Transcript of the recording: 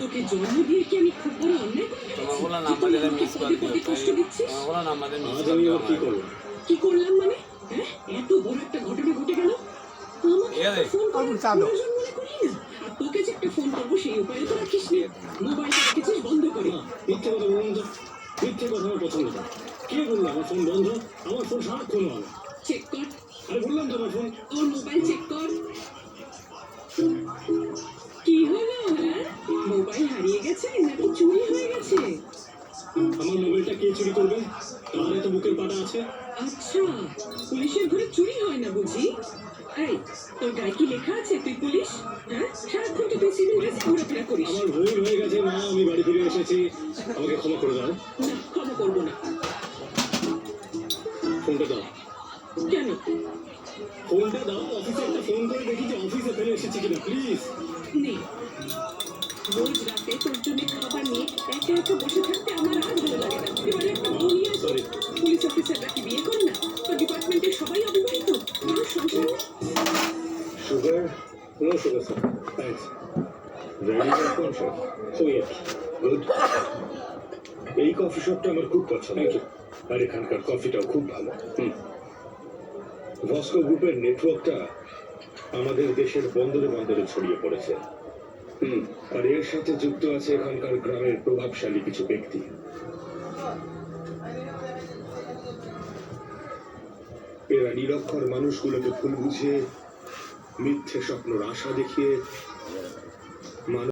তোকে জন্ম দিয়ে কি আমি খুব বড় অন্যায় কি করলাম মানে? হ্যাঁ, এত বড় একটা ঘটনা ঘটে গেল, আমাকে ফোন করে প্রয়োজন মনে করলি না? আর তোকে যে একটা ফোন করবো সেই উপায় তো রাখিস নি। মোবাইলটা রেখেছিস বন্ধ করে। মিথ্যে কথা বলুন তো, মিথ্যে কথা আমার পছন্দ না। কে বললো আমার ফোন বন্ধ? আমার ফোন সারাক্ষণ অন। চেক কর। আরে বললাম তো আমার ফোন। তোর মোবাইল চেক কর। কি হলো? হ্যাঁ, মোবাইল হারিয়ে গেছে নাকি চুরি হয়ে গেছে? আমার মোবাইলটা কে চুরি করবে? তাহলে তো বুকের পাটা আছে। আচ্ছা, পুলিশের ঘরে চুরি হয় না বুঝি? এই, তোর গায়ে কি লেখা আছে তুই পুলিশ? হ্যাঁ, সারাক্ষণ তো তুই সিভিল ড্রেসে ঘোরাফেরা করিস। আমার ভুল হয়ে গেছে মা, আমি বাড়ি ফিরে এসেছি, আমাকে ক্ষমা করে দাও। না, ক্ষমা করবো না। ফোনটা দাও। কেন? ফোনটা দাও, অফিসে একটা ফোন করে দেখি যে অফিসে ফেলে এসেছি কিনা, প্লিজ। নেই। রোজ রাতে তোর জন্য খাবার নিয়ে একা একা বসে থাকতে আমার আর ভালো লাগে না। এবারে একটা বউ নিয়ে আসো। সরি। পুলিশ অফিসাররা কি বিয়ে করে না? তোর ডিপার্টমেন্টের সবাই অবিবাহিত, কারোর সংসার নেই। Sugar? No sugar sir, thanks. Very conscious. So yes, good. এই কফি শপটা আমার খুব পছন্দ, আর এখানকার কফিটাও খুব ভালো। ভস্কো গ্রুপের নেটওয়ার্কটা আমাদের দেশের বন্দরে বন্দরে ছড়িয়ে পড়েছে। আর এর সাথে যুক্ত আছে এখানকার গ্রামের প্রভাবশালী কিছু ব্যক্তি। এরা নিরক্ষর মানুষগুলোকে ভুল বুঝিয়ে, মিথ্যে স্বপ্নর আশা দেখিয়ে